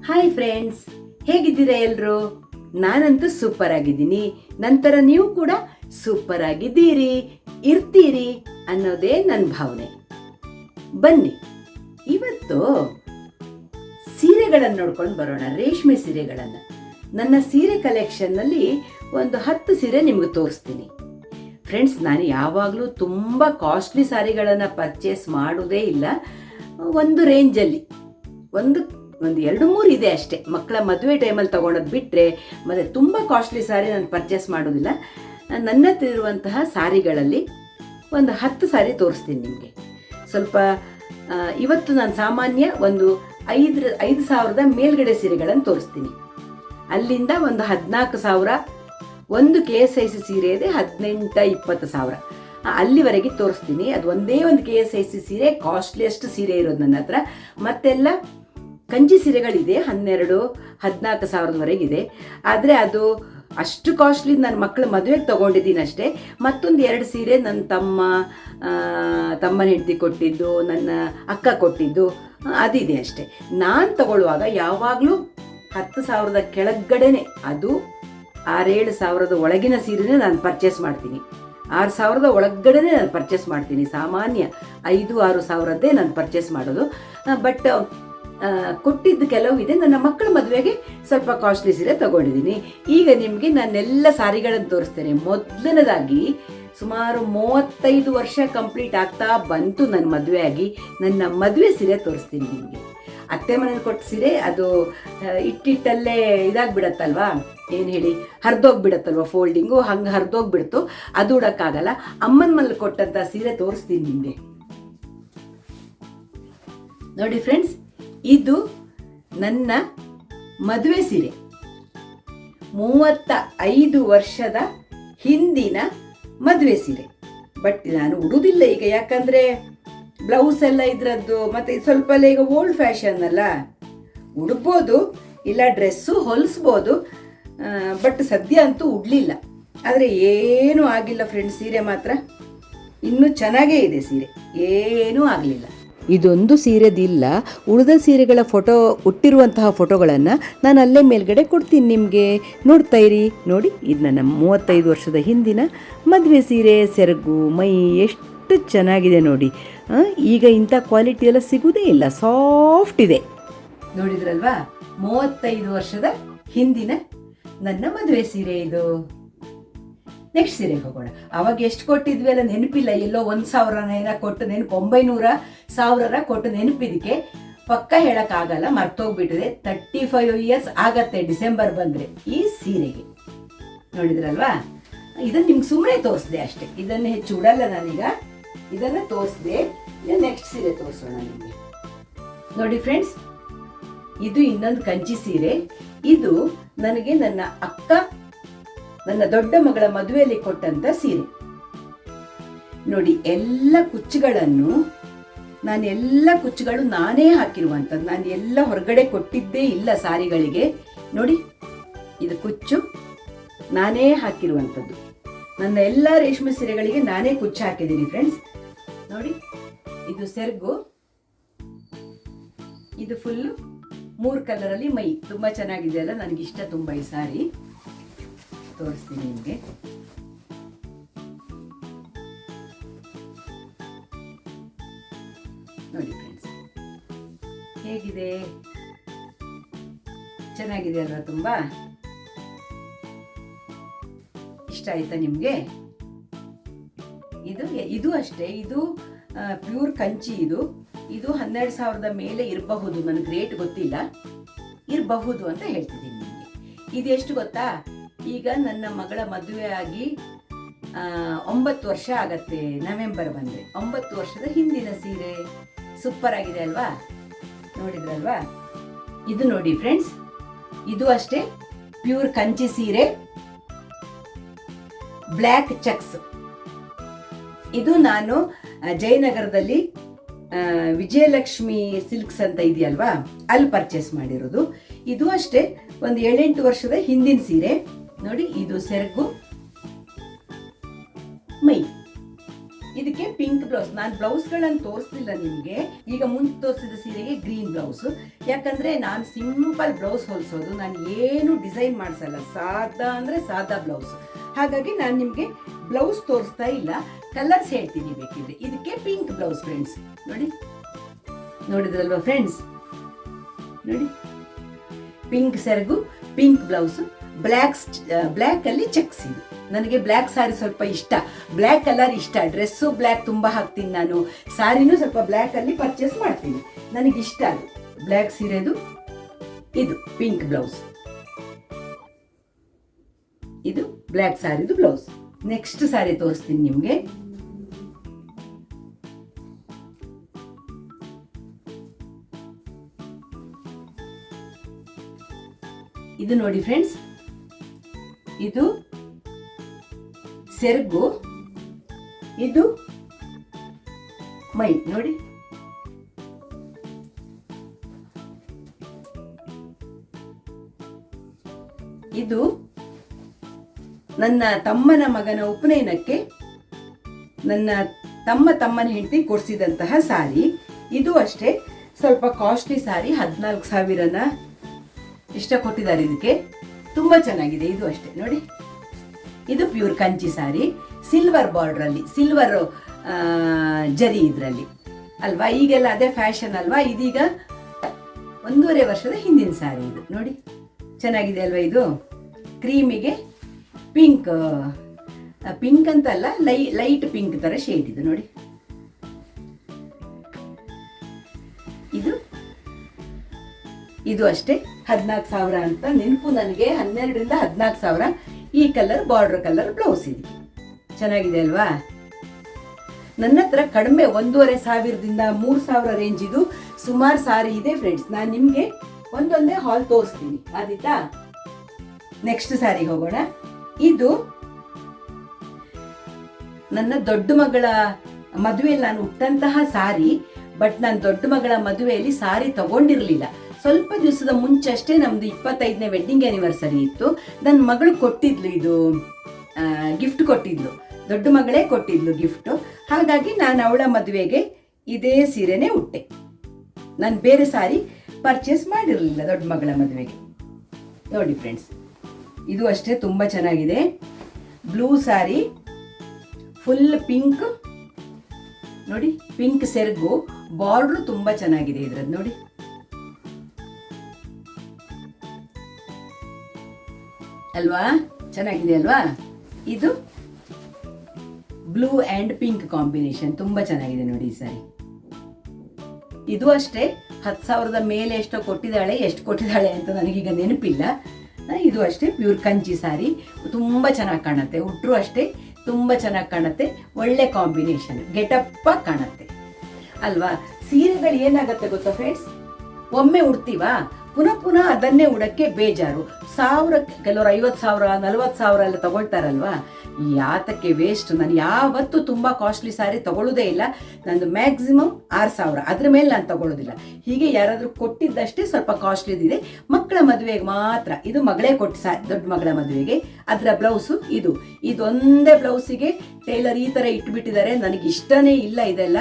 Hi friends, ಹೇಗಿದ್ದೀರಾ ಎಲ್ಲರೂ? ನಾನಂತೂ ಸೂಪರ್ ಆಗಿದ್ದೀನಿ. ನಂತರ ನೀವು ಕೂಡ ಸೂಪರ್ ಆಗಿದ್ದೀರಿ, ಇರ್ತೀರಿ ಅನ್ನೋದೇ ನನ್ನ ಭಾವನೆ. ಬನ್ನಿ ಇವತ್ತು ಸೀರೆಗಳನ್ನು ನೋಡ್ಕೊಂಡು ಬರೋಣ, ರೇಷ್ಮೆ ಸೀರೆಗಳನ್ನು. ನನ್ನ ಸೀರೆ ಕಲೆಕ್ಷನ್ನಲ್ಲಿ ಒಂದು 10 ಸೀರೆ ನಿಮ್ಗೆ ತೋರಿಸ್ತೀನಿ. ಫ್ರೆಂಡ್ಸ್, ನಾನು ಯಾವಾಗಲೂ ತುಂಬ ಕಾಸ್ಟ್ಲಿ ಸಾರಿಗಳನ್ನು ಪರ್ಚೇಸ್ ಮಾಡೋದೇ ಇಲ್ಲ. ಒಂದು ರೇಂಜಲ್ಲಿ ಒಂದು 2-3 ಇದೆ ಅಷ್ಟೇ. ಮಕ್ಕಳ ಮದುವೆ ಟೈಮಲ್ಲಿ ತೊಗೊಳೋದು ಬಿಟ್ಟರೆ ಮತ್ತು ತುಂಬ ಕಾಸ್ಟ್ಲಿ ಸಾರಿ ನಾನು ಪರ್ಚೇಸ್ ಮಾಡೋದಿಲ್ಲ. ನನ್ನ ಹತ್ರ ಇರುವಂತಹ ಸಾರಿಗಳಲ್ಲಿ ಒಂದು 10 ಸಾರಿ ತೋರಿಸ್ತೀನಿ ನಿಮಗೆ. ಸ್ವಲ್ಪ ಇವತ್ತು ನಾನು ಸಾಮಾನ್ಯ ಒಂದು 5,000 ಮೇಲ್ಗಡೆ ಸೀರೆಗಳನ್ನು ತೋರಿಸ್ತೀನಿ. ಅಲ್ಲಿಂದ ಒಂದು 14,000, ಒಂದು KSIC ಸೀರೆ ಇದೆ 18-20 ಸಾವಿರ, ಅಲ್ಲಿವರೆಗೆ ತೋರಿಸ್ತೀನಿ. ಅದು ಒಂದೇ ಒಂದು KSIC ಸೀರೆ ಕಾಸ್ಟ್ಲಿಯಸ್ಟ್ ಸೀರೆ ಇರೋದು ನನ್ನ ಹತ್ರ. ಮತ್ತೆಲ್ಲ ಕಂಚಿ ಸೀರೆಗಳಿದೆ 12-14 ಸಾವಿರದವರೆಗಿದೆ. ಆದರೆ ಅದು ಅಷ್ಟು ಕಾಸ್ಟ್ಲಿ ನನ್ನ ಮಕ್ಕಳ ಮದುವೆಗೆ ತೊಗೊಂಡಿದ್ದೀನಿ ಅಷ್ಟೇ. ಮತ್ತೊಂದು 2 ಸೀರೆ ನನ್ನ ತಮ್ಮನ ಹೆಂಡತಿ ಕೊಟ್ಟಿದ್ದು, ನನ್ನ ಅಕ್ಕ ಕೊಟ್ಟಿದ್ದು ಅದಿದೆ ಅಷ್ಟೇ. ನಾನು ತಗೊಳ್ಳುವಾಗ ಯಾವಾಗಲೂ 10,000 ಕೆಳಗಡೆನೆ, ಅದು 6-7 ಸಾವಿರದ ಒಳಗಿನ ಸೀರೆನೇ ನಾನು ಪರ್ಚೇಸ್ ಮಾಡ್ತೀನಿ. 6,000 ಒಳಗಡೆನೇ ನಾನು ಪರ್ಚೇಸ್ ಮಾಡ್ತೀನಿ. ಸಾಮಾನ್ಯ 5-6 ಸಾವಿರದ್ದೇ ನಾನು ಪರ್ಚೇಸ್ ಮಾಡೋದು. ಬಟ್ ಕೊಟ್ಟಿದ್ದು ಕೆಲವು ಇದೆ. ನನ್ನ ಮಕ್ಕಳ ಮದುವೆಗೆ ಸ್ವಲ್ಪ ಕಾಸ್ಟ್ಲಿ ಸೀರೆ ತಗೊಂಡಿದ್ದೀನಿ. ಈಗ ನಿಮಗೆ ನಾನೆಲ್ಲ ಸಾರಿಗಳನ್ನು ತೋರಿಸ್ತೇನೆ. ಮೊದಲನೇದಾಗಿ ಸುಮಾರು 35 ವರ್ಷ ಕಂಪ್ಲೀಟ್ ಆಗ್ತಾ ಬಂತು ನನ್ನ ಮದುವೆ ಆಗಿ. ನನ್ನ ಮದುವೆ ಸೀರೆ ತೋರಿಸ್ತೀನಿ ನಿಮಗೆ. ಅತ್ತೆ ಮನೇಲಿ ಕೊಟ್ಟ ಸೀರೆ ಅದು ಇಟ್ಟಿಟ್ಟಲ್ಲೇ ಇದಾಗ್ಬಿಡತ್ತಲ್ವಾ, ಏನು ಹೇಳಿ, ಹರಿದೋಗ್ಬಿಡತ್ತಲ್ವ, ಫೋಲ್ಡಿಂಗು ಹಂಗೆ ಹರಿದೋಗ್ಬಿಡ್ತು, ಅದು ಉಡೋಕ್ಕಾಗಲ್ಲ. ಅಮ್ಮನ ಮನೇಲಿ ಕೊಟ್ಟಂಥ ಸೀರೆ ತೋರಿಸ್ತೀನಿ ನಿಮಗೆ. ನೋಡಿ ಫ್ರೆಂಡ್ಸ್, ಇದು ನನ್ನ ಮದುವೆ ಸೀರೆ. 35 ವರ್ಷದ ಹಿಂದಿನ ಮದುವೆ ಸೀರೆ. ಬಟ್ ನಾನು ಉಡುವುದಿಲ್ಲ ಈಗ, ಯಾಕಂದರೆ ಬ್ಲೌಸ್ ಎಲ್ಲ ಇದರದ್ದು, ಮತ್ತು ಸ್ವಲ್ಪ ಎಲ್ಲ ಈಗ ಓಲ್ಡ್ ಫ್ಯಾಷನ್ ಅಲ್ಲ. ಉಡ್ಬೋದು, ಇಲ್ಲ ಡ್ರೆಸ್ಸು ಹೊಲಿಸ್ಬೋದು, ಬಟ್ ಸದ್ಯ ಅಂತೂ ಉಡಲಿಲ್ಲ. ಆದರೆ ಏನೂ ಆಗಿಲ್ಲ ಫ್ರೆಂಡ್ಸ್, ಸೀರೆ ಮಾತ್ರ ಇನ್ನೂ ಚೆನ್ನಾಗೇ ಇದೆ. ಸೀರೆ ಏನೂ ಆಗಲಿಲ್ಲ. ಇದೊಂದು ಸೀರೆದಿಲ್ಲ, ಉಳಿದ ಸೀರೆಗಳ ಫೋಟೋ, ಹುಟ್ಟಿರುವಂತಹ ಫೋಟೋಗಳನ್ನು ನಾನು ಅಲ್ಲೇ ಮೇಲ್ಗಡೆ ಕೊಡ್ತೀನಿ ನಿಮಗೆ, ನೋಡ್ತಾ ಇರಿ. ನೋಡಿ, ಇದು ನನ್ನ 35 ವರ್ಷದ ಹಿಂದಿನ ಮದುವೆ ಸೀರೆ. ಸೆರಗು, ಮೈ ಎಷ್ಟು ಚೆನ್ನಾಗಿದೆ ನೋಡಿ. ಈಗ ಇಂಥ ಕ್ವಾಲಿಟಿ ಎಲ್ಲ ಸಿಗೋದೇ ಇಲ್ಲ, ಸಾಫ್ಟ್ ಇದೆ. ನೋಡಿದ್ರಲ್ವಾ, 35 ವರ್ಷದ ಹಿಂದಿನ ನನ್ನ ಮದುವೆ ಸೀರೆ ಇದು. ನೆಕ್ಸ್ಟ್ ಸೀರೆಗೆ ಹೋಗೋಣ. ಅವಾಗ ಎಷ್ಟು ಕೊಟ್ಟಿದ್ವಿ ಅಲ್ಲ ನೆನಪಿಲ್ಲ, ಎಲ್ಲೋ 1,000 ಕೊಟ್ಟು ನೆನಪು, 900-1,000 ಕೊಟ್ಟು ನೆನಪಿದಕ್ಕೆ ಪಕ್ಕ ಹೇಳೋಕ್ಕಾಗಲ್ಲ, ಮರ್ತೋಗ್ಬಿಟ್ಟಿದೆ. 35 ಇಯರ್ಸ್ ಆಗತ್ತೆ ಡಿಸೆಂಬರ್ ಬಂದರೆ ಈ ಸೀರೆಗೆ. ನೋಡಿದ್ರಲ್ವಾ, ಇದನ್ನು ನಿಮ್ಗೆ ಸುಮ್ಮನೆ ತೋರಿಸಿದೆ ಅಷ್ಟೇ, ಇದನ್ನು ಹೆಚ್ಚು ಉಡಲ್ಲ ನಾನೀಗ. ಇದನ್ನು ತೋರಿಸಿದೆ. ನೆಕ್ಸ್ಟ್ ಸೀರೆ ತೋರಿಸೋಣ ನಿಮಗೆ. ನೋಡಿ ಫ್ರೆಂಡ್ಸ್, ಇದು ಇನ್ನೊಂದು ಕಂಚಿ ಸೀರೆ. ಇದು ನನಗೆ ನನ್ನ ಅಕ್ಕ, ನನ್ನ ದೊಡ್ಡ ಮಗಳ ಮದುವೆಯಲ್ಲಿ ಕೊಟ್ಟಂತ ಸೀರೆ. ನೋಡಿ, ಎಲ್ಲ ಕುಚ್ಚುಗಳು ನಾನೇ ಹಾಕಿರುವಂಥದ್ದು. ನಾನು ಎಲ್ಲ ಹೊರಗಡೆ ಕೊಟ್ಟಿದ್ದೇ ಇಲ್ಲ ಸಾರಿಗಳಿಗೆ. ನೋಡಿ, ಇದು ಕುಚ್ಚು ನಾನೇ ಹಾಕಿರುವಂಥದ್ದು. ನನ್ನ ಎಲ್ಲ ರೇಷ್ಮೆ ಸೀರೆಗಳಿಗೆ ನಾನೇ ಕುಚ್ಚು ಹಾಕಿದ್ದೀನಿ ಫ್ರೆಂಡ್ಸ್. ನೋಡಿ, ಇದು ಸೆರಗು, ಇದು ಫುಲ್ಲು 3 ಕಲರಲ್ಲಿ ಮೈ. ತುಂಬ ಚೆನ್ನಾಗಿದೆ ಅಲ್ಲ, ನನಗಿಷ್ಟ ತುಂಬ ಈ ಸಾರಿ. ತೋರಿಸ್ತೀನಿ ನಿಮಗೆ. ನೋಡಿ ಫ್ರೆಂಡ್ಸ್, ಹೇಗಿದೆ, ಚೆನ್ನಾಗಿದೆ ಅಲ್ವಾ? ತುಂಬ ಇಷ್ಟ ಆಯ್ತಾ ನಿಮಗೆ? ಇದು ಅಷ್ಟೇ, ಇದು ಪ್ಯೂರ್ ಕಂಚಿ. ಇದು 12,000 ಮೇಲೆ ಇರಬಹುದು, ನನಗೆ ರೇಟ್ ಗೊತ್ತಿಲ್ಲ, ಇರಬಹುದು ಅಂತ ಹೇಳ್ತಿದ್ದೀನಿ ನಿಮಗೆ. ಇದು ಎಷ್ಟು ಗೊತ್ತಾ? ಈಗ ನನ್ನ ಮಗಳ ಮದುವೆ ಆಗಿ 9 ವರ್ಷ ಆಗತ್ತೆ ನವೆಂಬರ್ ಬಂದರೆ. 9 ವರ್ಷದ ಹಿಂದಿನ ಸೀರೆ. ಸೂಪರ್ ಆಗಿದೆ ಅಲ್ವಾ? ನೋಡಿದ್ರಲ್ವಾ? ಇದು ನೋಡಿ ಫ್ರೆಂಡ್ಸ್, ಇದು ಅಷ್ಟೇ ಪ್ಯೂರ್ ಕಂಚಿ ಸೀರೆ, ಬ್ಲ್ಯಾಕ್ ಚೆಕ್ಸ್. ಇದು ನಾನು ಜಯನಗರದಲ್ಲಿ ವಿಜಯಲಕ್ಷ್ಮಿ ಸಿಲ್ಕ್ಸ್ ಅಂತ ಇದೆಯಲ್ವಾ, ಅಲ್ಲಿ ಪರ್ಚೇಸ್ ಮಾಡಿರೋದು. ಇದು ಅಷ್ಟೇ ಒಂದು 7-8 ವರ್ಷದ ಹಿಂದಿನ ಸೀರೆ. ನೋಡಿ, ಇದು ಸೆರಗು, ಮೈ. ಇದಕ್ಕೆ ಪಿಂಕ್ ಬ್ಲೌಸ್. ನಾನು ಬ್ಲೌಸ್ಗಳನ್ನು ತೋರಿಸ್ತಿಲ್ಲ ನಿಮಗೆ. ಈಗ ಮುಂದೆ ತೋರಿಸಿದ ಸೀರೆಗೆ ಗ್ರೀನ್ ಬ್ಲೌಸ್. ಯಾಕಂದ್ರೆ ನಾನು ಸಿಂಪಲ್ ಬ್ಲೌಸ್ ಹೊಲಿಸೋದು, ನಾನು ಏನು ಡಿಸೈನ್ ಮಾಡಿಸಲ್ಲ, ಸಾದಾ ಅಂದ್ರೆ ಸಾದಾ ಬ್ಲೌಸ್. ಹಾಗಾಗಿ ನಾನು ನಿಮಗೆ ಬ್ಲೌಸ್ ತೋರಿಸ್ತಾ ಇಲ್ಲ, ಕಲರ್ಸ್ ಹೇಳ್ತೀನಿ ಬೇಕಿದ್ರೆ. ಇದಕ್ಕೆ ಪಿಂಕ್ ಬ್ಲೌಸ್ ಫ್ರೆಂಡ್ಸ್. ನೋಡಿದ್ರಲ್ವಾ ಫ್ರೆಂಡ್ಸ್, ನೋಡಿ ಪಿಂಕ್ ಸೆರಗು, ಪಿಂಕ್ ಬ್ಲೌಸ್, ಬ್ಲ್ಯಾಕ್ ಅಲ್ಲಿ ಚೆಕ್ಸ್. ಇದು ನನಗೆ ಬ್ಲ್ಯಾಕ್ ಸಾರಿ ಸ್ವಲ್ಪ ಇಷ್ಟ, ಬ್ಲ್ಯಾಕ್ ಕಲರ್ ಇಷ್ಟ. ಡ್ರೆಸ್ಸು ಬ್ಲ್ಯಾಕ್ ತುಂಬಾ ಹಾಕ್ತೀನಿ ನಾನು, ಸಾರಿನೂ ಸ್ವಲ್ಪ ಬ್ಲ್ಯಾಕ್ ಅಲ್ಲಿ ಪರ್ಚೇಸ್ ಮಾಡ್ತೀನಿ, ನನಗಿಷ್ಟ ಅದು ಬ್ಲ್ಯಾಕ್ ಸೀರೆದು. ಇದು ಪಿಂಕ್ ಬ್ಲೌಸ್, ಇದು ಬ್ಲ್ಯಾಕ್ ಸಾರಿದು ಬ್ಲೌಸ್. ನೆಕ್ಸ್ಟ್ ಸಾರಿ ತೋರಿಸ್ತೀನಿ ನಿಮ್ಗೆ. ಇದು ನೋಡಿ ಫ್ರೆಂಡ್ಸ್, ಇದು ಸೆರಗು, ಇದು ಮೈ. ನೋಡಿ ಇದು ನನ್ನ ತಮ್ಮನ ಮಗನ ಉಪನಯನಕ್ಕೆ ನನ್ನ ತಮ್ಮನ ಹೆಂಡತಿ ಕೊಡಿಸಿದಂತಹ ಸಾರಿ. ಇದು ಅಷ್ಟೇ ಸ್ವಲ್ಪ ಕಾಸ್ಟ್ಲಿ ಸಾರಿ, 14,000ನ ಇಷ್ಟ ಕೊಟ್ಟಿದ್ದಾರೆ ಇದಕ್ಕೆ. ತುಂಬಾ ಚೆನ್ನಾಗಿದೆ. ಇದು ಅಷ್ಟೇ ನೋಡಿ, ಇದು ಪ್ಯೂರ್ ಕಂಚಿ ಸಾರಿ, ಸಿಲ್ವರ್ ಬಾರ್ಡರ್ ಅಲ್ಲಿ, ಸಿಲ್ವರ್ ಜರಿ ಇದರಲ್ಲಿ ಅಲ್ವಾ. ಈಗೆಲ್ಲ ಅದೇ ಫ್ಯಾಷನ್ ಅಲ್ವಾ. ಇದೀಗ 1.5 ವರ್ಷದ ಹಿಂದಿನ ಸಾರಿ ಇದು. ನೋಡಿ ಚೆನ್ನಾಗಿದೆ ಅಲ್ವಾ. ಇದು ಕ್ರೀಮಿಗೆ ಪಿಂಕ್, ಪಿಂಕ್ ಅಂತಲ್ಲ, ಲೈಟ್ ಪಿಂಕ್ ತರ ಶೇಡ್ ಇದು. ನೋಡಿ ಇದು ಅಷ್ಟೇ 14,000 ಅಂತ ನೆನಪು ನನಗೆ. 12ರಿಂದ 14,000. ಈ ಕಲರ್ ಬಾರ್ಡರ್ ಕಲರ್ ಬ್ಲೌಸ್ ಇದೆ. ಚೆನ್ನಾಗಿದೆ ಅಲ್ವಾ. ನನ್ನ ಹತ್ರ ಕಡಿಮೆ 1,500ದಿಂದ 3,000 ರೇಂಜ್ ಇದು ಸುಮಾರು ಸಾರಿ ಇದೆ ಫ್ರೆಂಡ್ಸ್. ನಾನು ನಿಮಗೆ ಒಂದೊಂದೇ ಹಾಲ್ ತೋರಿಸ್ತೀನಿ, ಆದಿತ್ತಾ. ನೆಕ್ಸ್ಟ್ ಸಾರಿಗೆ ಹೋಗೋಣ. ಇದು ನನ್ನ ದೊಡ್ಡ ಮಗಳ ಮದುವೆಯಲ್ಲಿ ನಾನು ಉಟ್ಟಂತಹ ಸಾರಿ. ಬಟ್ ನಾನು ದೊಡ್ಡ ಮಗಳ ಮದುವೆಯಲ್ಲಿ ಸಾರಿ ತಗೊಂಡಿರ್ಲಿಲ್ಲ. ಸ್ವಲ್ಪ ದಿವಸದ ಮುಂಚೆ ಅಷ್ಟೇ ನಮ್ದು 25ನೇ ವೆಡ್ಡಿಂಗ್ ಆನಿವರ್ಸರಿ ಇತ್ತು. ನನ್ನ ಮಗಳು ಕೊಟ್ಟಿದ್ಲು, ಇದು ಗಿಫ್ಟ್ ಕೊಟ್ಟಿದ್ಲು, ದೊಡ್ಡ ಮಗಳೇ ಕೊಟ್ಟಿದ್ಲು ಗಿಫ್ಟು. ಹಾಗಾಗಿ ನಾನು ಅವಳ ಮದುವೆಗೆ ಇದೇ ಸೀರೆನೇ ಉಟ್ಟೆ. ನಾನು ಬೇರೆ ಸಾರಿ ಪರ್ಚೇಸ್ ಮಾಡಿರಲಿಲ್ಲ ದೊಡ್ಡ ಮಗಳ ಮದುವೆಗೆ. ನೋಡಿ ಫ್ರೆಂಡ್ಸ್, ಇದು ಅಷ್ಟೇ ತುಂಬ ಚೆನ್ನಾಗಿದೆ. ಬ್ಲೂ ಸಾರಿ, ಫುಲ್ ಪಿಂಕ್. ನೋಡಿ ಪಿಂಕ್ ಸೆರಗು, ಬಾರ್ಡ್ರು ತುಂಬ ಚೆನ್ನಾಗಿದೆ ಇದ್ರದ್ದು. ನೋಡಿ ಅಲ್ವಾ, ಚೆನ್ನಾಗಿದೆ ಅಲ್ವಾ. ಇದು ಬ್ಲೂ ಅಂಡ್ ಪಿಂಕ್ ಕಾಂಬಿನೇಷನ್ ತುಂಬಾ ಚೆನ್ನಾಗಿದೆ ನೋಡಿ ಈ ಸಾರಿ. ಇದು ಅಷ್ಟೇ 10,000ದ ಮೇಲೆ ಎಷ್ಟೋ ಕೊಟ್ಟಿದ್ದಾಳೆ, ಎಷ್ಟು ಕೊಟ್ಟಿದ್ದಾಳೆ ಅಂತ ನನಗೀಗ ನೆನಪಿಲ್ಲ. ಇದು ಅಷ್ಟೇ ಪ್ಯೂರ್ ಕಂಚಿ ಸಾರಿ, ತುಂಬಾ ಚೆನ್ನಾಗಿ ಕಾಣುತ್ತೆ. ಉಟ್ರು ಅಷ್ಟೇ ತುಂಬಾ ಚೆನ್ನಾಗಿ ಕಾಣುತ್ತೆ, ಒಳ್ಳೆ ಕಾಂಬಿನೇಷನ್, ಗೆಟಪ್ಪ ಕಾಣುತ್ತೆ ಅಲ್ವಾ. ಸೀರೆಗಳು ಏನಾಗುತ್ತೆ ಗೊತ್ತಾ ಫ್ರೆಂಡ್ಸ್, ಒಮ್ಮೆ ಉಡ್ತೀವಾ ಪುನಃ ಅದನ್ನೇ ಉಡಕ್ಕೆ ಬೇಜಾರು. ಕೆಲವರು 50,000 40,000 ಎಲ್ಲ ತಗೊಳ್ತಾರಲ್ವಾ, ಯಾತಕ್ಕೆ ವೇಸ್ಟ್. ನಾನು ಯಾವತ್ತೂ ತುಂಬಾ ಕಾಸ್ಟ್ಲಿ ಸಾರಿ ತಗೊಳ್ಳೋದೇ ಇಲ್ಲ. ನಂದು ಮ್ಯಾಕ್ಸಿಮಮ್ 6,000, ಅದ್ರ ಮೇಲೆ ನಾನು ತಗೊಳ್ಳೋದಿಲ್ಲ. ಹೀಗೆ ಯಾರಾದ್ರೂ ಕೊಟ್ಟಿದ್ದಷ್ಟೇ ಸ್ವಲ್ಪ ಕಾಸ್ಟ್ಲಿದಿದೆ. ಮಕ್ಕಳ ಮದುವೆಗೆ ಮಾತ್ರ. ಇದು ಮಗಳೇ ಕೊಟ್ಟು ದೊಡ್ಡ ಮಗಳ ಮದುವೆಗೆ. ಅದರ ಬ್ಲೌಸು ಇದೊಂದೇ ಬ್ಲೌಸಿಗೆ ಟೈಲರ್ ಈ ತರ ಇಟ್ಬಿಟ್ಟಿದ್ದಾರೆ. ನನಗೆ ಇಷ್ಟನೇ ಇಲ್ಲ ಇದೆಲ್ಲ,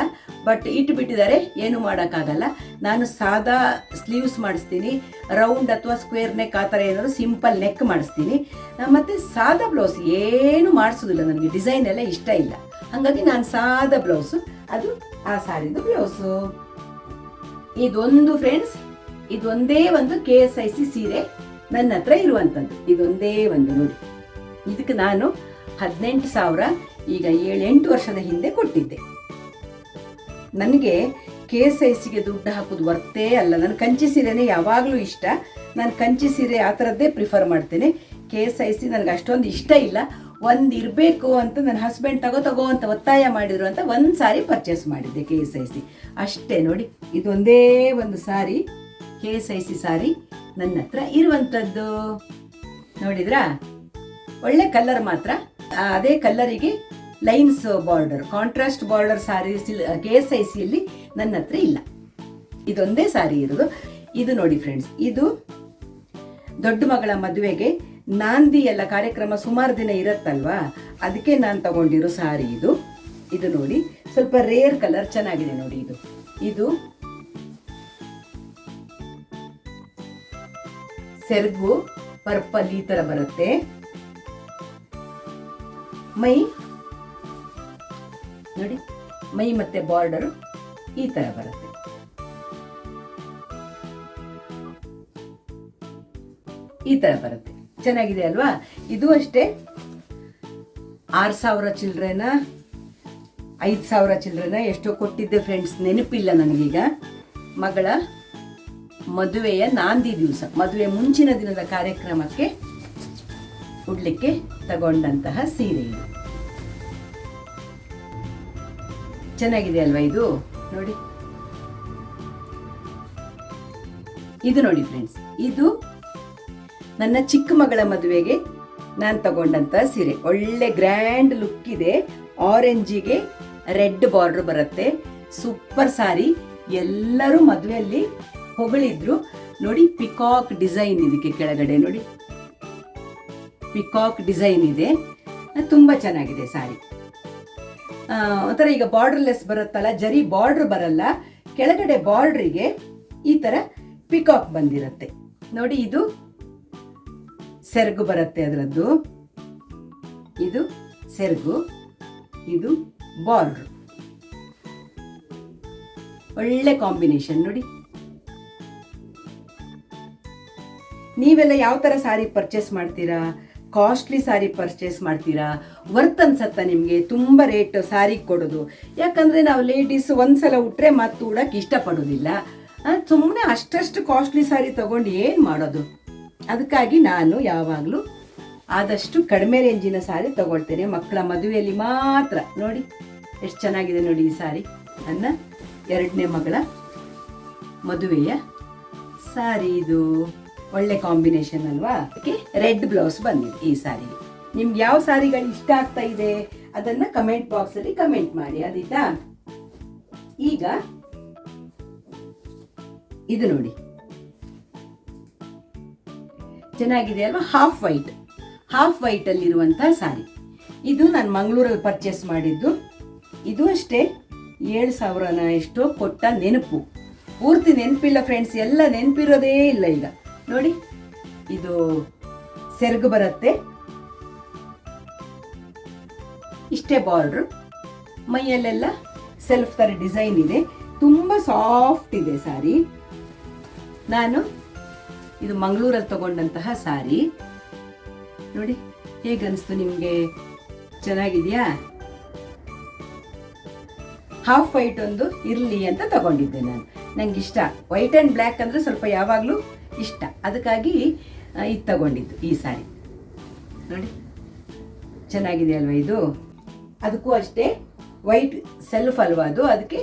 ಬಟ್ ಇಟ್ಬಿಟ್ಟಿದ್ದಾರೆ, ಏನು ಮಾಡೋಕ್ಕಾಗಲ್ಲ. ನಾನು ಸಾದಾ ಸ್ಲೀವ್ಸ್ ಮಾಡಿಸ್ತೀನಿ, ರೌಂಡ್ ಅಥವಾ ಸ್ಕ್ವೇರ್ ನೆಕ್ ಆ ಥರ ಏನಾದ್ರು ಸಿಂಪಲ್ ನೆಕ್ ಮಾಡಿಸ್ತೀನಿ. ಮತ್ತು ಸಾದಾ ಬ್ಲೌಸ್ ಏನು ಮಾಡಿಸೋದಿಲ್ಲ, ನನಗೆ ಡಿಸೈನ್ ಎಲ್ಲ ಇಷ್ಟ ಇಲ್ಲ. ಹಾಗಾಗಿ ನಾನು ಸಾದಾ ಬ್ಲೌಸು, ಅದು ಆ ಸಾರಿದು ಬ್ಲೌಸು. ಇದೊಂದು ಫ್ರೆಂಡ್ಸ್, ಇದೊಂದೇ ಒಂದು KSIC ಸೀರೆ ನನ್ನ ಹತ್ರ ಇರುವಂಥದ್ದು. ಇದೊಂದೇ ಒಂದು ನೋಡಿ. ಇದಕ್ಕೆ ನಾನು 18,000 ಈಗ 7-8 ವರ್ಷದ ಹಿಂದೆ ಕೊಟ್ಟಿದ್ದೆ. ನನಗೆ KSICಗೆ ದುಡ್ಡು ಹಾಕೋದು ವರ್ತೇ ಅಲ್ಲ. ನನ್ನ ಕಂಚಿ ಸೀರೆನೇ ಯಾವಾಗಲೂ ಇಷ್ಟ. ನಾನು ಕಂಚಿ ಸೀರೆ ಆ ಥರದ್ದೇ ಪ್ರಿಫರ್ ಮಾಡ್ತೇನೆ. KSIC ನನಗೆ ಅಷ್ಟೊಂದು ಇಷ್ಟ ಇಲ್ಲ. ಒಂದು ಇರಬೇಕು ಅಂತ ನನ್ನ ಹಸ್ಬೆಂಡ್ ತಗೋ ಅಂತ ಒತ್ತಾಯ ಮಾಡಿದ್ರು ಅಂತ ಒಂದು ಸಾರಿ ಪರ್ಚೇಸ್ ಮಾಡಿದ್ದೆ KSIC ಅಷ್ಟೇ. ನೋಡಿ ಇದೊಂದೇ ಒಂದು ಸಾರಿ KSIC ಸಾರಿ ನನ್ನ ಹತ್ರ ಇರುವಂಥದ್ದು. ನೋಡಿದ್ರಾ, ಒಳ್ಳೆ ಕಲರ್ ಮಾತ್ರ. ಅದೇ ಕಲ್ಲರಿಗೆ ಲೈನ್ಸ್ ಬಾರ್ಡರ್, ಕಾಂಟ್ರಾಸ್ಟ್ ಬಾರ್ಡರ್ ಸಾರಿ KSICಯಲ್ಲಿ ನನ್ನ ಹತ್ರ ಇಲ್ಲ. ಇದೊಂದೇ ಸಾರಿ ಇರೋದು. ಇದು ನೋಡಿ ಫ್ರೆಂಡ್ಸ್, ಇದು ದೊಡ್ಡ ಮಗಳ ಮದುವೆಗೆ ನಾಂದಿ ಎಲ್ಲ ಕಾರ್ಯಕ್ರಮ ಸುಮಾರು ದಿನ ಇರತ್ತಲ್ವಾ, ಅದಕ್ಕೆ ನಾನು ತಗೊಂಡಿರೋ ಸಾರಿ ಇದು. ಇದು ನೋಡಿ ಸ್ವಲ್ಪ ರೇರ್ ಕಲರ್, ಚೆನ್ನಾಗಿದೆ ನೋಡಿ. ಇದು ಸೆರಗು ಪರ್ಪಲ್ ಈ ತರ ಬರುತ್ತೆ. ಮೈ ನೋಡಿ, ಮೈ ಮತ್ತೆ ಬಾರ್ಡರ್ ಈ ತರ ಬರುತ್ತೆ. ಈ ತರ ಬರುತ್ತೆ, ಚೆನ್ನಾಗಿದೆ ಅಲ್ವಾ? ಇದು ಅಷ್ಟೇ 6,000 ಚಿಲ್ಡ್ರನ 5,000 ಚಿಲ್ಡ್ರನ ಎಷ್ಟೋ ಕೊಟ್ಟಿದ್ದೆ ಫ್ರೆಂಡ್ಸ್, ನೆನಪಿಲ್ಲ ನನಗೀಗ. ಮಗಳ ಮದುವೆಯ ನಾಂದಿ ದಿವಸ, ಮದುವೆ ಮುಂಚಿನ ದಿನದ ಕಾರ್ಯಕ್ರಮಕ್ಕೆ ಉಡ್ಲಿಕ್ಕೆ ತಗೊಂಡಂತಹ ಸೀರೆ ಇದು. ಚೆನ್ನಾಗಿದೆ ಅಲ್ವಾ? ಇದು ನೋಡಿ, ಇದು ನೋಡಿ ಫ್ರೆಂಡ್ಸ್, ಇದು ನನ್ನ ಚಿಕ್ಕ ಮಗಳ ಮದುವೆಗೆ ನಾನು ತಗೊಂಡಂತ ಸೀರೆ. ಒಳ್ಳೆ ಗ್ರ್ಯಾಂಡ್ ಲುಕ್ ಇದೆ. ಆರೆಂಜಿಗೆ ರೆಡ್ ಬಾರ್ಡರ್ ಬರುತ್ತೆ. ಸೂಪರ್ ಸಾರಿ. ಎಲ್ಲರೂ ಮದುವೆಯಲ್ಲಿ ಹೊಗಳಿದ್ರು ನೋಡಿ. ಪಿಕಾಕ್ ಡಿಸೈನ್ ಇದಕ್ಕೆ ಕೆಳಗಡೆ ನೋಡಿ, ಪಿಕಾಕ್ ಡಿಸೈನ್ ಇದೆ. ತುಂಬಾ ಚೆನ್ನಾಗಿದೆ ಸಾರಿ. ಒಂಥರ ಈಗ ಬಾರ್ಡರ್ಲೆಸ್ ಬರುತ್ತಲ್ಲ, ಜರಿ ಬಾರ್ಡರ್ ಬರಲ್ಲ, ಕೆಳಗಡೆ ಬಾರ್ಡ್ರಿಗೆ ಈ ತರ ಪಿಕಾಕ್ ಬಂದಿರುತ್ತೆ ನೋಡಿ. ಇದು ಸೆರಗು ಬರುತ್ತೆ ಅದರದ್ದು. ಇದು ಸೆರಗು, ಇದು ಬಾರ್ಡರ್. ಒಳ್ಳೆ ಕಾಂಬಿನೇಷನ್ ನೋಡಿ. ನೀವೆಲ್ಲ ಯಾವ ತರ ಸಾರಿ ಪರ್ಚೇಸ್ ಮಾಡ್ತೀರಾ? ಕಾಸ್ಟ್ಲಿ ಸಾರಿ ಪರ್ಚೇಸ್ ಮಾಡ್ತೀರಾ? ವರ್ತ್ ಅನ್ಸತ್ತಾ ನಿಮಗೆ ತುಂಬ ರೇಟ್ ಸಾರಿ ಕೊಡೋದು? ಯಾಕಂದ್ರೆ ನಾವು ಲೇಡೀಸ್ ಒಂದ್ಸಲ ಉಟ್ರೆ ಮತ್ತೆ ಉಡಕ್ಕೆ ಇಷ್ಟಪಡೋದಿಲ್ಲ. ಸುಮ್ಮನೆ ಅಷ್ಟಷ್ಟು ಕಾಸ್ಟ್ಲಿ ಸಾರಿ ತಗೊಂಡು ಏನು ಮಾಡೋದು? ಅದಕ್ಕಾಗಿ ನಾನು ಯಾವಾಗಲೂ ಆದಷ್ಟು ಕಡಿಮೆ ರೇಂಜಿನ ಸಾರಿ ತಗೊಳ್ತೇನೆ. ಮಕ್ಕಳ ಮದುವೆಯಲ್ಲಿ ಮಾತ್ರ. ನೋಡಿ ಎಷ್ಟು ಚೆನ್ನಾಗಿದೆ ನೋಡಿ ಈ ಸಾರಿ. ನನ್ನ 2ನೇ ಮಗಳ ಮದುವೆಯ ಸಾರಿ ಇದು. ಒಳ್ಳೆ ಕಾಂಬಿನೇಷನ್ ಅಲ್ವಾ? ಅದಕ್ಕೆ ರೆಡ್ ಬ್ಲೌಸ್ ಬಂದಿದೆ ಈ ಸಾರಿಗೆ. ನಿಮ್ಗೆ ಯಾವ ಸಾರಿಗಳು ಇಷ್ಟ ಆಗ್ತಾ ಇದೆ ಅದನ್ನ ಕಮೆಂಟ್ ಬಾಕ್ಸ್ ಅಲ್ಲಿ ಕಮೆಂಟ್ ಮಾಡಿ, ಆದೀತಾ? ಈಗ ಇದು ನೋಡಿ, ಚೆನ್ನಾಗಿದೆ ಅಲ್ವಾ? ಹಾಫ್ ವೈಟ್ ಅಲ್ಲಿರುವಂತಹ ಸಾರಿ. ಇದು ನಾನು ಮಂಗಳೂರಲ್ಲಿ ಪರ್ಚೇಸ್ ಮಾಡಿದ್ದು. ಇದು ಅಷ್ಟೇ 7,000ನ ಎಷ್ಟೋ ಕೊಟ್ಟ ನೆನಪು. ಪೂರ್ತಿ ನೆನಪಿಲ್ಲ ಫ್ರೆಂಡ್ಸ್, ಎಲ್ಲ ನೆನಪಿರೋದೇ ಇಲ್ಲ ಈಗ ನೋಡಿ. ಇದು ಸೆರಗು ಬರುತ್ತೆ, ಇಷ್ಟೇ ಬಾರ್ಡ್ರು. ಮೈಯಲ್ಲೆಲ್ಲ ಸೆಲ್ಫ್ ತರ ಡಿಸೈನ್ ಇದೆ. ತುಂಬಾ ಸಾಫ್ಟ್ ಇದೆ ಸಾರಿ. ನಾನು ಇದು ಮಂಗಳೂರಲ್ಲಿ ತಗೊಂಡಂತಹ ಸಾರಿ ನೋಡಿ. ಹೇಗನ್ನಿಸ್ತು ನಿಮಗೆ? ಚೆನ್ನಾಗಿದೆಯಾ? ಹಾಫ್ ವೈಟ್ ಒಂದು ಇರಲಿ ಅಂತ ತಗೊಂಡಿದ್ದೆ ನಾನು. ನಂಗೆ ಇಷ್ಟ ವೈಟ್ ಆ್ಯಂಡ್ ಬ್ಲ್ಯಾಕ್ ಅಂದರೆ ಸ್ವಲ್ಪ ಯಾವಾಗಲೂ ಇಷ್ಟ, ಅದಕ್ಕಾಗಿ ಇದು ತಗೊಂಡಿದ್ದು ಈ ಸಾರಿ ನೋಡಿ. ಚೆನ್ನಾಗಿದೆ ಅಲ್ವಾ ಇದು? ಅದಕ್ಕೂ ಅಷ್ಟೇ ವೈಟ್ ಸೆಲ್ಫ್ ಅಲ್ವಾ ಅದು, ಅದಕ್ಕೆ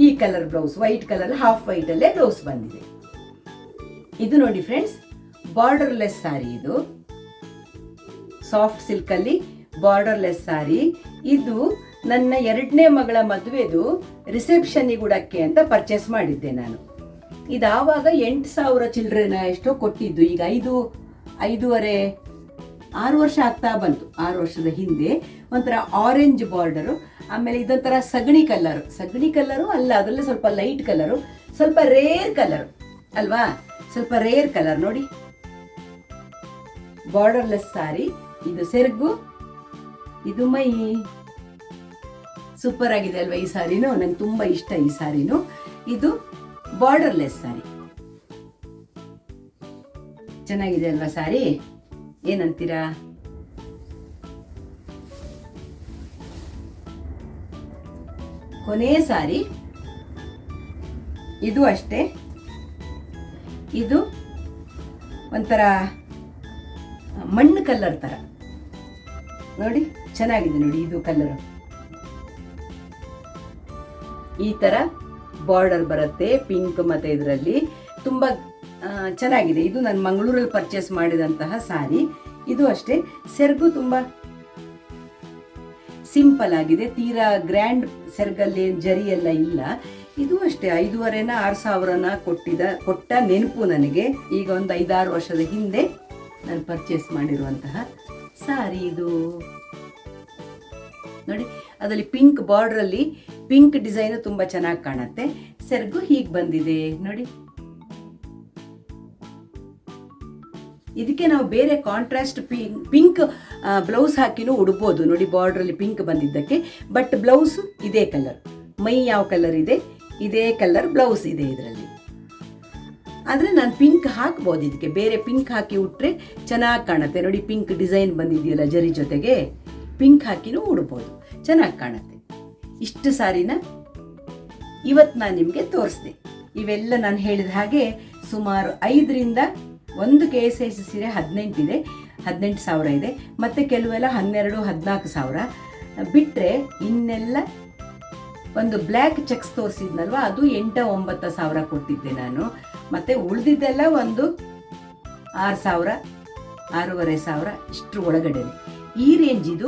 ಈ colour blouse, white colour half ವೈಟಲ್ಲೇ ಬ್ಲೌಸ್ ಬಂದಿದೆ. ಇದು ನೋಡಿ ಫ್ರೆಂಡ್ಸ್, ಬಾರ್ಡರ್ಲೆಸ್ ಸಾರಿ. ಇದು ಸಾಫ್ಟ್ ಸಿಲ್ಕಲ್ಲಿ ಬಾರ್ಡರ್ಲೆಸ್ ಸಾರಿ. ಇದು ನನ್ನ 2ನೇ ಮಗಳ ಮದುವೆದು ರಿಸೆಪ್ಷನ್ನಿಗೆ ಉಡಕ್ಕೆ ಅಂತ ಪರ್ಚೇಸ್ ಮಾಡಿದ್ದೆ ನಾನು. ಇದಾವಾಗ 8,000 ಚಿಲ್ಡ್ರನ ಎಷ್ಟೋ ಕೊಟ್ಟಿದ್ದು. ಈಗ 5.5 6 ವರ್ಷ ಆಗ್ತಾ ಬಂತು. 6 ವರ್ಷದ ಹಿಂದೆ ಒಂಥರ ಆರೆಂಜ್ ಬಾರ್ಡರು, ಆಮೇಲೆ ಇದೊಂಥರ ಸಗಣಿ ಕಲರು ಅಲ್ಲ, ಅದರಲ್ಲಿ ಸ್ವಲ್ಪ ಲೈಟ್ ಕಲರು, ಸ್ವಲ್ಪ ರೇರ್ ಕಲರ್ ಅಲ್ವಾ? ಸ್ವಲ್ಪ ರೇರ್ ಕಲರ್ ನೋಡಿ. ಬಾರ್ಡರ್ಲೆಸ್ ಸಾರಿ. ಇದು ಸೆರಗು, ಇದು ಮೈ. ಸೂಪರ್ ಆಗಿದೆ ಅಲ್ವಾ ಈ ಸಾರಿನು? ನಂಗೆ ತುಂಬಾ ಇಷ್ಟ ಈ ಸಾರಿನು. ಇದು ಬಾರ್ಡರ್ಲೆಸ್ ಸಾರಿ. ಚೆನ್ನಾಗಿದೆ ಅಲ್ವಾ ಸಾರಿ? ಏನಂತೀರಾ? ಕೊನೆ ಸಾರಿ. ಇದು ಅಷ್ಟೇ. ಇದು ಒಂಥರ ಮಣ್ಣು ಕಲರ್ ತರ ನೋಡಿ. ಚೆನ್ನಾಗಿದೆ ನೋಡಿ ಇದು ಕಲರ್. ಈ ತರ ಬಾರ್ಡರ್ ಬರುತ್ತೆ ಪಿಂಕ್ ಮತ್ತೆ ಇದರಲ್ಲಿ. ತುಂಬಾ ಚೆನ್ನಾಗಿದೆ. ಇದು ನಾನು ಮಂಗಳೂರಲ್ಲಿ ಪರ್ಚೇಸ್ ಮಾಡಿದಂತಹ ಸಾರಿ. ಇದು ಅಷ್ಟೇ. ಸೆರಗು ತುಂಬಾ ಸಿಂಪಲ್ ಆಗಿದೆ, ತೀರಾ ಗ್ರ್ಯಾಂಡ್ ಸೆರಗಲ್ಲಿ ಜರಿ ಎಲ್ಲ ಇಲ್ಲ. ಇದು ಅಷ್ಟೇ 5.5 6,000ನ ಕೊಟ್ಟ ನೆನಪು ನನಗೆ. ಈಗ ಒಂದು 5-6 ವರ್ಷದ ಹಿಂದೆ ನಾನು ಪರ್ಚೇಸ್ ಮಾಡಿರುವಂತಹ ಸಾರಿ ಇದು ನೋಡಿ. ಅದರಲ್ಲಿ ಪಿಂಕ್ ಬಾರ್ಡ್ರಲ್ಲಿ ಪಿಂಕ್ ಡಿಸೈನು ತುಂಬ ಚೆನ್ನಾಗಿ ಕಾಣುತ್ತೆ. ಸೆರಗು ಹೀಗೆ ಬಂದಿದೆ ನೋಡಿ. ಇದಕ್ಕೆ ನಾವು ಬೇರೆ ಕಾಂಟ್ರಾಸ್ಟ್ ಪಿಂಕ್ ಬ್ಲೌಸ್ ಹಾಕಿನೂ ಉಡ್ಬೋದು ನೋಡಿ, ಬಾರ್ಡ್ರಲ್ಲಿ ಪಿಂಕ್ ಬಂದಿದ್ದಕ್ಕೆ. ಬಟ್ ಬ್ಲೌಸ್ ಇದೇ ಕಲರ್, ಮೈ ಯಾವ ಕಲರ್ ಇದೆ ಇದೇ ಕಲರ್ ಬ್ಲೌಸ್ ಇದೆ ಇದರಲ್ಲಿ. ಆದರೆ ನಾನು ಪಿಂಕ್ ಹಾಕ್ಬೋದು, ಇದಕ್ಕೆ ಬೇರೆ ಪಿಂಕ್ ಹಾಕಿ ಉಟ್ರೆ ಚೆನ್ನಾಗಿ ಕಾಣುತ್ತೆ ನೋಡಿ. ಪಿಂಕ್ ಡಿಸೈನ್ ಬಂದಿದೆಯಲ್ಲ ಜರಿ ಜೊತೆಗೆ, ಪಿಂಕ್ ಹಾಕಿನೂ ಉಡ್ಬೋದು, ಚೆನ್ನಾಗಿ ಕಾಣುತ್ತೆ. ಇಷ್ಟು ಸಾರಿನ ಇವತ್ತು ನಾನು ನಿಮಗೆ ತೋರಿಸಿದೆ. ಇವೆಲ್ಲ ನಾನು ಹೇಳಿದ ಹಾಗೆ ಸುಮಾರು 5ರಿಂದ ಒಂದು KSS ಸೀರೆ 18 ಇದೆ, 18,000 ಇದೆ. ಮತ್ತು ಕೆಲವೆಲ್ಲ 12-14,000 ಬಿಟ್ಟರೆ ಇನ್ನೆಲ್ಲ ಒಂದು ಬ್ಲ್ಯಾಕ್ ಚೆಕ್ಸ್ ತೋರಿಸಿದ್ನಲ್ವ, ಅದು 8-9,000 ಕೊಟ್ಟಿದ್ದೆ ನಾನು. ಮತ್ತು ಉಳಿದಿದ್ದೆಲ್ಲ ಒಂದು 6,000, 6,500 ಇಷ್ಟರ ಒಳಗಡೆ. ಈ ರೇಂಜಿದು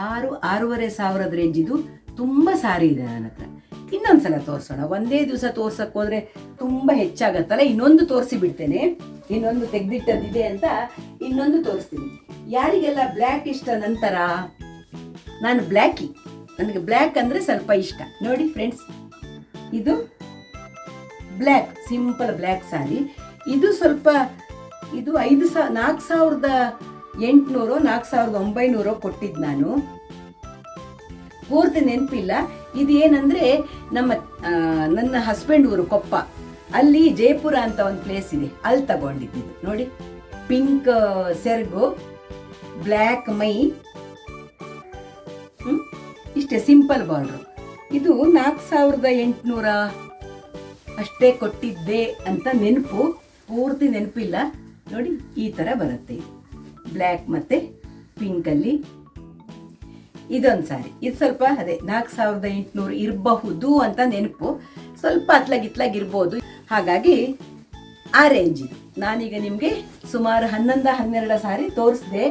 6,000-6,500 ರೇಂಜಿದು ತುಂಬ ಸಾರಿ ಇದೆ ನನ್ನ ಹತ್ರ. ಇನ್ನೊಂದು ಸಲ ತೋರಿಸೋಣ, ಒಂದೇ ದಿವಸ ತೋರ್ಸಕ್ಕೆ ಹೋದರೆ ತುಂಬ ಹೆಚ್ಚಾಗತ್ತಲ್ಲ. ಇನ್ನೊಂದು ತೋರಿಸಿ ಬಿಡ್ತೇನೆ, ಇನ್ನೊಂದು ತೆಗೆದಿಟ್ಟದಿದೆ ಅಂತ ಇನ್ನೊಂದು ತೋರಿಸ್ತೀನಿ. ಯಾರಿಗೆಲ್ಲ ಬ್ಲ್ಯಾಕ್ ಇಷ್ಟ ನಂತರ, ನಾನು ಬ್ಲ್ಯಾಕಿ, ನನಗೆ ಬ್ಲ್ಯಾಕ್ ಅಂದರೆ ಸ್ವಲ್ಪ ಇಷ್ಟ. ನೋಡಿ ಫ್ರೆಂಡ್ಸ್, ಇದು ಬ್ಲ್ಯಾಕ್ ಸಿಂಪಲ್ ಬ್ಲ್ಯಾಕ್ ಸ್ಯಾರಿ. ಇದು ಸ್ವಲ್ಪ ಇದು 4,800 4,900 ಕೊಟ್ಟಿದ್ದು ನಾನು, ಪೂರ್ತಿ ನೆನಪಿಲ್ಲ. ಇದು ಏನಂದರೆ ನನ್ನ ಹಸ್ಬೆಂಡ್ ಊರು ಕೊಪ್ಪ, ಅಲ್ಲಿ ಜಯಪುರ ಅಂತ ಒಂದು ಪ್ಲೇಸ್ ಇದೆ, ಅಲ್ಲಿ ತಗೊಂಡಿದ್ದು ನೋಡಿ. ಪಿಂಕ್ ಸೆರಗು, ಬ್ಲ್ಯಾಕ್ ಮೈ, ಇಷ್ಟೇ ಸಿಂಪಲ್ ಬಾರ್ಡ್ರು. ಇದು 4,800 ಅಷ್ಟೇ ಕೊಟ್ಟಿದ್ದೆ ಅಂತ ನೆನಪು, ಪೂರ್ತಿ ನೆನಪಿಲ್ಲ ನೋಡಿ. ಈ ಥರ ಬರುತ್ತೆ ಬ್ಲ್ಯಾಕ್ ಮತ್ತು ಪಿಂಕಲ್ಲಿ. ಇದೊಂದು ಸಾರಿ, ಇದು ಸ್ವಲ್ಪ ಅದೇ 4,800 ಇರಬಹುದು ಅಂತ ನೆನಪು, ಸ್ವಲ್ಪ ಅತ್ಲಾಗಿರ್ಬೋದು. ಹಾಗಾಗಿ ಆ ರೇಂಜ್ ಇದು. ನಾನೀಗ ನಿಮಗೆ ಸುಮಾರು 11-12 ಸಾರಿ ತೋರಿಸಿದೆ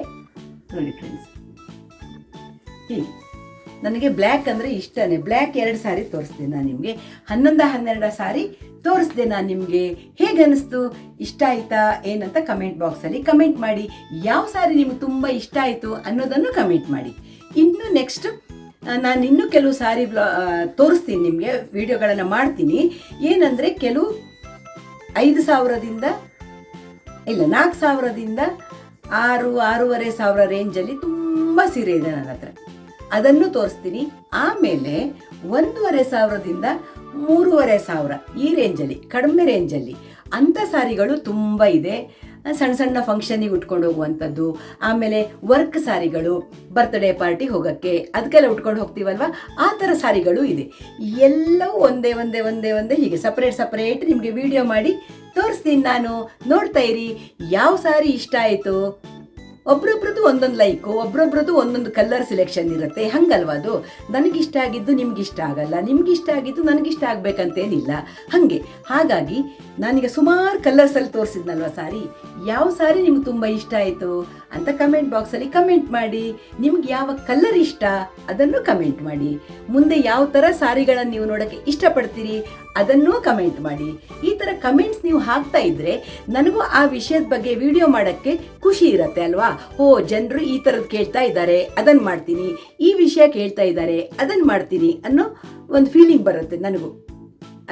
ನೋಡಿ ಫ್ರೆಂಡ್ಸ್. ಹೀಗೆ ನನಗೆ ಬ್ಲ್ಯಾಕ್ ಅಂದರೆ ಇಷ್ಟನೇ. ಬ್ಲ್ಯಾಕ್ 2 ಸಾರಿ ತೋರಿಸ್ದೆ ನಾನು ನಿಮಗೆ, 11-12 ಸಾರಿ ತೋರಿಸ್ದೆ ನಾನು ನಿಮಗೆ. ಹೇಗೆ ಅನ್ನಿಸ್ತು, ಇಷ್ಟ ಆಯ್ತಾ ಏನಂತ ಕಮೆಂಟ್ ಬಾಕ್ಸಲ್ಲಿ ಕಮೆಂಟ್ ಮಾಡಿ. ಯಾವ ಸಾರಿ ನಿಮ್ಗೆ ತುಂಬ ಇಷ್ಟ ಆಯಿತು ಅನ್ನೋದನ್ನು ಕಮೆಂಟ್ ಮಾಡಿ. ಇನ್ನು ನೆಕ್ಸ್ಟ್ ನಾನು ಇನ್ನೂ ಕೆಲವು ಸಾರಿ ತೋರಿಸ್ತೀನಿ ನಿಮಗೆ, ವಿಡಿಯೋಗಳನ್ನು ಮಾಡ್ತೀನಿ. ಏನಂದರೆ ಕೆಲವು 5,000ದಿಂದ ಇಲ್ಲ 4,000ದಿಂದ 6,000-6,500 ರೇಂಜಲ್ಲಿ ತುಂಬ ಸೀರೆ ಇದೆ ನನ್ನ ಹತ್ರ, ಅದನ್ನು ತೋರಿಸ್ತೀನಿ. ಆಮೇಲೆ 1,500ದಿಂದ 3,500 ಈ ರೇಂಜಲ್ಲಿ, ಕಡಿಮೆ ರೇಂಜಲ್ಲಿ ಅಂಥ ಸಾರಿಗಳು ತುಂಬ ಇದೆ. ಸಣ್ಣ ಸಣ್ಣ ಫಂಕ್ಷನಿಗೆ ಉಟ್ಕೊಂಡು ಹೋಗುವಂಥದ್ದು, ಆಮೇಲೆ ವರ್ಕ್ ಸಾರಿಗಳು, ಬರ್ತ್ಡೇ ಪಾರ್ಟಿ ಹೋಗೋಕ್ಕೆ ಅದಕ್ಕೆಲ್ಲ ಉಟ್ಕೊಂಡು ಹೋಗ್ತೀವಲ್ವ, ಆ ಥರ ಸಾರಿಗಳು ಇದೆ. ಎಲ್ಲವೂ ಒಂದೇ ಹೀಗೆ ಸಪ್ರೇಟ್ ನಿಮಗೆ ವಿಡಿಯೋ ಮಾಡಿ ತೋರಿಸ್ತೀನಿ ನಾನು. ನೋಡ್ತಾ ಇರಿ, ಯಾವ ಸಾರಿ ಇಷ್ಟ ಆಯಿತು. ಒಬ್ರೊಬ್ರದ್ದು ಒಂದೊಂದು ಲೈಕು, ಒಬ್ರೊಬ್ರದ್ದು ಒಂದೊಂದು ಕಲರ್ ಸೆಲೆಕ್ಷನ್ ಇರುತ್ತೆ, ಹಂಗಲ್ವ ಅದು. ನನಗಿಷ್ಟ ಆಗಿದ್ದು ನಿಮ್ಗಿಷ್ಟ ಆಗಲ್ಲ, ನಿಮ್ಗಿಷ್ಟ ಆಗಿದ್ದು ನನಗಿಷ್ಟ ಆಗಬೇಕಂತೇನಿಲ್ಲ ಹಾಗೆ. ಹಾಗಾಗಿ ನಾನೀಗ ಸುಮಾರು ಕಲರ್ಸಲ್ಲಿ ತೋರಿಸಿದ್ನಲ್ವ ಸಾರಿ, ಯಾವ ಸಾರಿ ನಿಮ್ಗೆ ತುಂಬ ಇಷ್ಟ ಆಯಿತು ಅಂತ ಕಮೆಂಟ್ ಬಾಕ್ಸಲ್ಲಿ ಕಮೆಂಟ್ ಮಾಡಿ. ನಿಮ್ಗೆ ಯಾವ ಕಲರ್ ಇಷ್ಟ ಅದನ್ನು ಕಮೆಂಟ್ ಮಾಡಿ. ಮುಂದೆ ಯಾವ ಥರ ಸಾರಿಗಳನ್ನು ನೀವು ನೋಡೋಕ್ಕೆ ಇಷ್ಟಪಡ್ತೀರಿ ಅದನ್ನೂ ಕಮೆಂಟ್ ಮಾಡಿ. ಈ ಥರ ಕಮೆಂಟ್ಸ್ ನೀವು ಹಾಕ್ತಾ ಇದ್ದರೆ ನನಗೂ ಆ ವಿಷಯದ ಬಗ್ಗೆ ವಿಡಿಯೋ ಮಾಡೋಕ್ಕೆ ಖುಷಿ ಇರುತ್ತೆ ಅಲ್ವಾ. ಜನರು ಈ ಥರದ್ದು ಕೇಳ್ತಾ ಇದ್ದಾರೆ, ಅದನ್ನು ಮಾಡ್ತೀನಿ, ಈ ವಿಷಯ ಕೇಳ್ತಾ ಇದ್ದಾರೆ, ಅದನ್ನು ಮಾಡ್ತೀನಿ ಅನ್ನೋ ಒಂದು ಫೀಲಿಂಗ್ ಬರುತ್ತೆ ನನಗೂ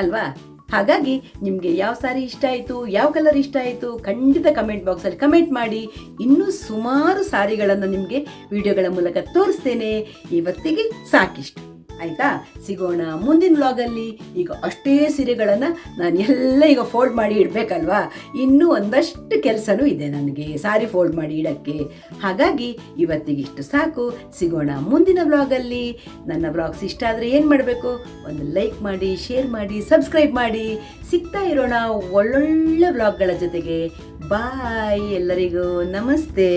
ಅಲ್ವಾ. ಹಾಗಾಗಿ ನಿಮಗೆ ಯಾವ ಸಾರಿ ಇಷ್ಟ ಆಯಿತು, ಯಾವ ಕಲರ್ ಇಷ್ಟ ಆಯಿತು ಖಂಡಿತ ಕಮೆಂಟ್ ಬಾಕ್ಸಲ್ಲಿ ಕಮೆಂಟ್ ಮಾಡಿ. ಇನ್ನೂ ಸುಮಾರು ಸಾರಿಗಳನ್ನು ನಿಮಗೆ ವಿಡಿಯೋಗಳ ಮೂಲಕ ತೋರಿಸ್ತೇನೆ. ಇವತ್ತಿಗೆ ಸಾಕಿಷ್ಟು ಆಯಿತಾ. ಸಿಗೋಣ ಮುಂದಿನ ವ್ಲಾಗಲ್ಲಿ. ಈಗ ಅಷ್ಟೇ ಸೀರೆಗಳನ್ನು ನಾನು ಎಲ್ಲ ಈಗ ಫೋಲ್ಡ್ ಮಾಡಿ ಇಡಬೇಕಲ್ವಾ, ಇನ್ನೂ ಒಂದಷ್ಟು ಕೆಲಸನೂ ಇದೆ ನನಗೆ ಸಾರಿ ಫೋಲ್ಡ್ ಮಾಡಿ ಇಡೋಕ್ಕೆ. ಹಾಗಾಗಿ ಇವತ್ತಿಗಿಷ್ಟು ಸಾಕು. ಸಿಗೋಣ ಮುಂದಿನ ವ್ಲಾಗಲ್ಲಿ. ನನ್ನ ವ್ಲಾಗ್ಸ್ ಇಷ್ಟ ಆದರೆ ಏನು ಮಾಡಬೇಕು, ಒಂದು ಲೈಕ್ ಮಾಡಿ, ಶೇರ್ ಮಾಡಿ, ಸಬ್ಸ್ಕ್ರೈಬ್ ಮಾಡಿ. ಸಿಗ್ತಾ ಇರೋಣ ಒಳ್ಳೊಳ್ಳೆ ವ್ಲಾಗ್ಗಳ ಜೊತೆಗೆ. ಬಾಯ್, ಎಲ್ಲರಿಗೂ ನಮಸ್ತೆ.